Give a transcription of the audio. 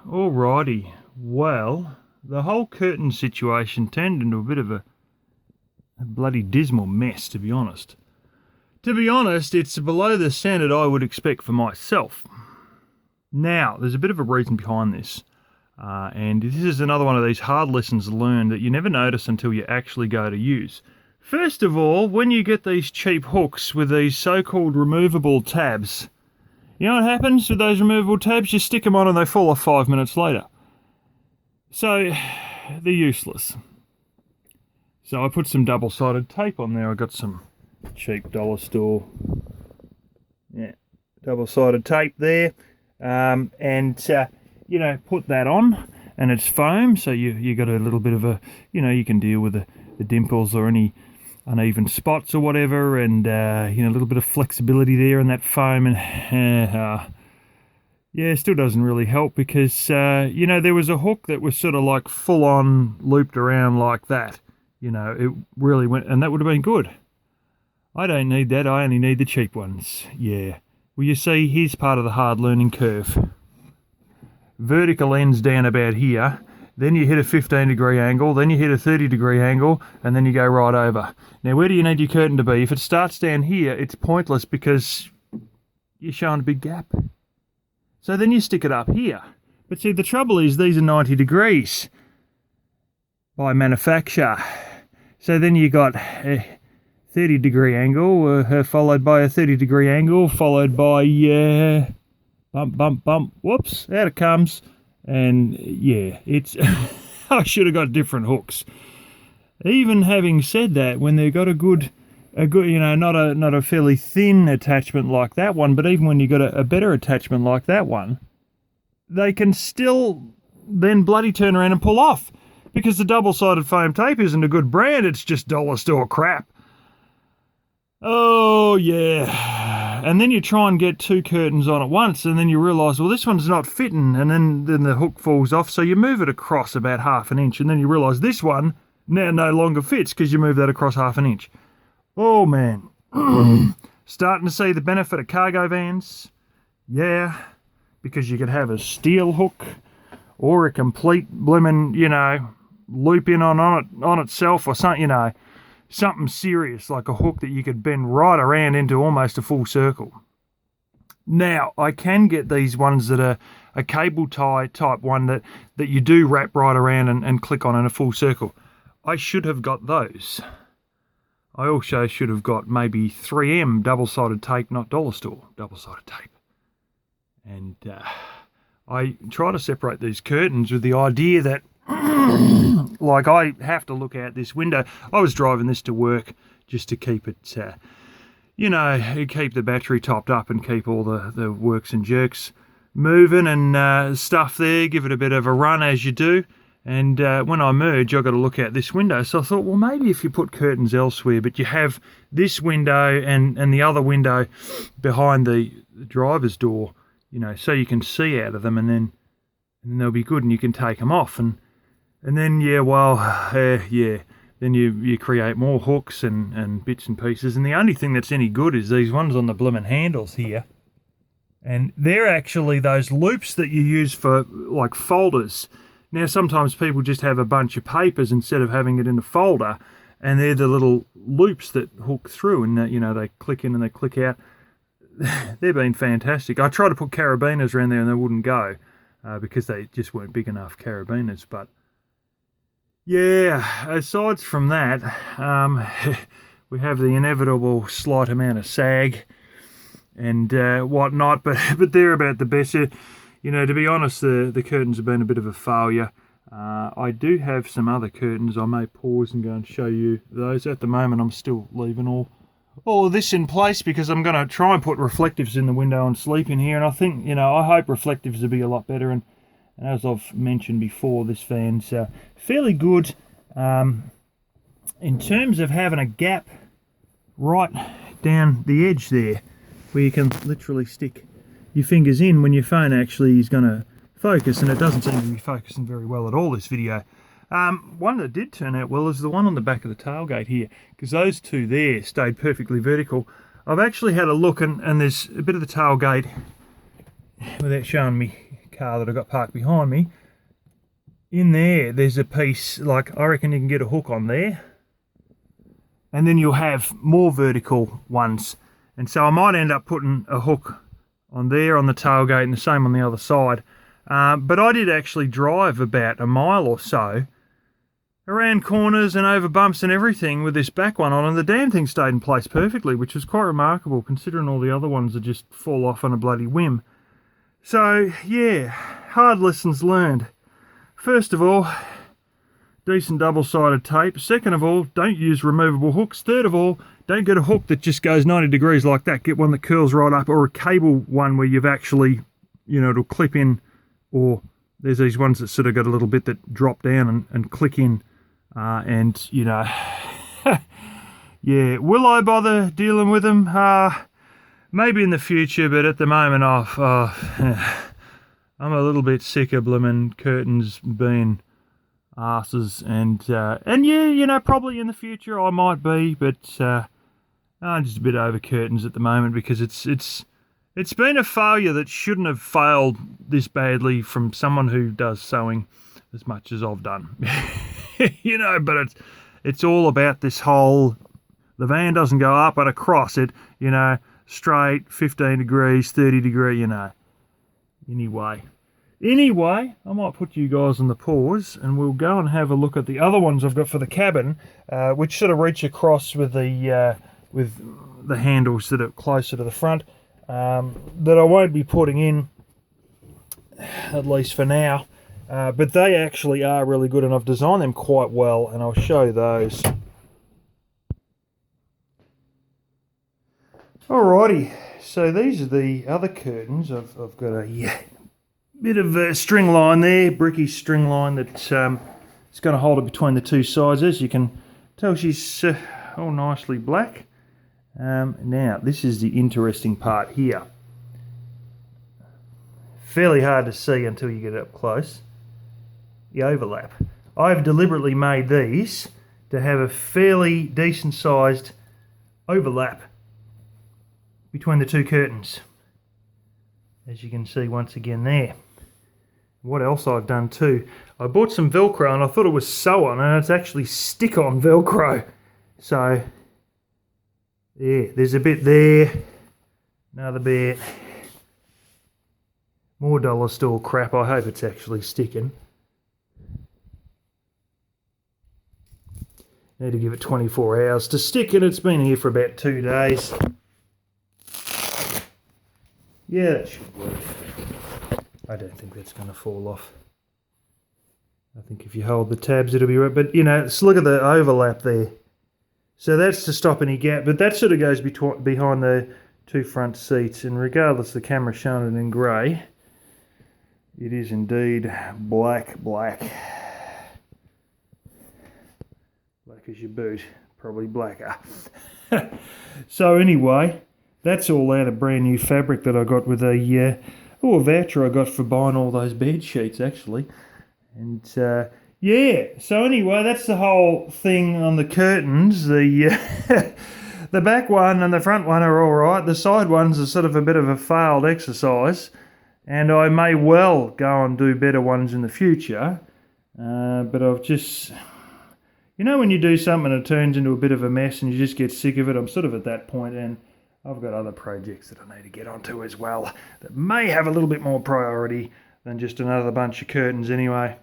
Alrighty, well, the whole curtain situation turned into a bit of a bloody dismal mess, to be honest. To be honest, it's below the standard I would expect for myself. Now, there's a bit of a reason behind this, and this is another one of these hard lessons learned that you never notice until you actually go to use. First of all, when you get these cheap hooks with these so-called removable tabs, you know what happens with those removable tabs? You stick them on and they fall off 5 minutes later. So, they're useless. So I put some double-sided tape on there. I got some cheap dollar store, double-sided tape there. Put that on, and it's foam, so you got a little bit of a, you can deal with the dimples or any uneven spots or whatever, and a little bit of flexibility there in that foam, and it still doesn't really help because there was a hook that was sort of like full on looped around like that. It really went, and that would have been good. I don't need that. I only need the cheap ones. Yeah. Well, you see, here's part of the hard learning curve. Vertical ends down about here. Then you hit a 15-degree angle, then you hit a 30-degree angle, and then you go right over. Now, where do you need your curtain to be? If it starts down here, it's pointless because you're showing a big gap. So then you stick it up here. But see, the trouble is these are 90 degrees by manufacture. So then you got a 30-degree angle, followed by a 30-degree angle, followed by bump, whoops, out it comes. And it's I should have got different hooks. Even having said that, when they've got a good, not a fairly thin attachment like that one, but even when you got a better attachment like that one, they can still then bloody turn around and pull off because the double-sided foam tape isn't a good brand. It's just dollar store crap. Oh yeah. And then you try and get two curtains on at once, and then you realise, well, this one's not fitting, and then the hook falls off, so you move it across about half an inch, and then you realise this one now no longer fits because you move that across half an inch. Oh man. Starting to see the benefit of cargo vans. Yeah, because you could have a steel hook or a complete blimmin', loop in on itself or something, something serious like a hook that you could bend right around into almost a full circle. Now, I can get these ones that are a cable tie type one that you do wrap right around and click on in a full circle. I should have got those. I also should have got maybe 3M double-sided tape, not dollar store double-sided tape. And I try to separate these curtains with the idea that like I have to look out this window. I was driving this to work just to keep it, keep the battery topped up and keep all the works and jerks moving and stuff there, give it a bit of a run as you do. And when I merge, I've got to look out this window. So I thought, well, maybe if you put curtains elsewhere, but you have this window and the other window behind the driver's door, so you can see out of them, and then they'll be good and you can take them off. And then, then you create more hooks and bits and pieces. And the only thing that's any good is these ones on the blooming handles here. And they're actually those loops that you use for, like, folders. Now, sometimes people just have a bunch of papers instead of having it in a folder. And they're the little loops that hook through and, they click in and they click out. They've been fantastic. I tried to put carabiners around there and they wouldn't go because they just weren't big enough carabiners, but yeah, aside from that, we have the inevitable slight amount of sag and whatnot, but they're about the best. To be honest, the curtains have been a bit of a failure. I do have some other curtains. I may pause and go and show you those. At the moment, I'm still leaving all of this in place because I'm going to try and put reflectives in the window and sleep in here, and I think, I hope reflectives will be a lot better. And as I've mentioned before, this van's fairly good in terms of having a gap right down the edge there where you can literally stick your fingers in when your phone actually is going to focus, and it doesn't seem to be focusing very well at all, this video. One that did turn out well is the one on the back of the tailgate here, because those two there stayed perfectly vertical. I've actually had a look, and there's a bit of the tailgate, without showing me car that I've got parked behind me. In there's a piece, like I reckon you can get a hook on there. And then you'll have more vertical ones. And so I might end up putting a hook on there on the tailgate and the same on the other side. But I did actually drive about a mile or so around corners and over bumps and everything with this back one on, and the damn thing stayed in place perfectly, which was quite remarkable considering all the other ones that just fall off on a bloody whim. So yeah, hard lessons learned. First of all, decent double-sided tape. Second of all, don't use removable hooks. Third of all, don't get a hook that just goes 90 degrees like that. Get one that curls right up, or a cable one where you've actually, you know, it'll clip in, or there's these ones that sort of got a little bit that drop down and click in. And, you know, yeah, will I bother dealing with them? Maybe in the future, but at the moment, I'm a little bit sick of blooming curtains being asses, and yeah, you know, probably in the future I might be, but I'm just a bit over curtains at the moment because it's been a failure that shouldn't have failed this badly from someone who does sewing as much as I've done. You know, but it's all about this whole, the van doesn't go up and across it, you know, straight, 15 degrees, 30 degree, you know. Anyway, I might put you guys on the pause and we'll go and have a look at the other ones I've got for the cabin, which sort of reach across with the handles that are closer to the front, that I won't be putting in, at least for now. But they actually are really good, and I've designed them quite well, and I'll show you those. Alrighty, so these are the other curtains. I've got a bit of string line there, bricky string line that's going to hold it between the two sides. As you can tell, she's all nicely black. Now, this is the interesting part here. Fairly hard to see until you get up close. The overlap. I've deliberately made these to have a fairly decent sized overlap between the two curtains, as you can see once again there. What else I've done too, I bought some Velcro and I thought it was sew on, and it's actually stick on Velcro. So yeah, there's a bit there, another bit, more dollar store crap. I hope it's actually sticking. Need to give it 24 hours to stick, and it's been here for about 2 days. Yeah, that should work. I don't think that's going to fall off. I think if you hold the tabs it'll be right, but you know, let's look at the overlap there. So that's to stop any gap, but that sort of goes behind the two front seats, and regardless the camera's showing it in grey, it is indeed black. Black as your boot, probably blacker. So anyway, that's all out of brand new fabric that I got with a voucher I got for buying all those bed sheets actually. And yeah, so anyway, that's the whole thing on the curtains. The the back one and the front one are all right. The side ones are sort of a bit of a failed exercise, and I may well go and do better ones in the future. But I've just, you know, when you do something and it turns into a bit of a mess and you just get sick of it, I'm sort of at that point, and I've got other projects that I need to get onto as well that may have a little bit more priority than just another bunch of curtains anyway.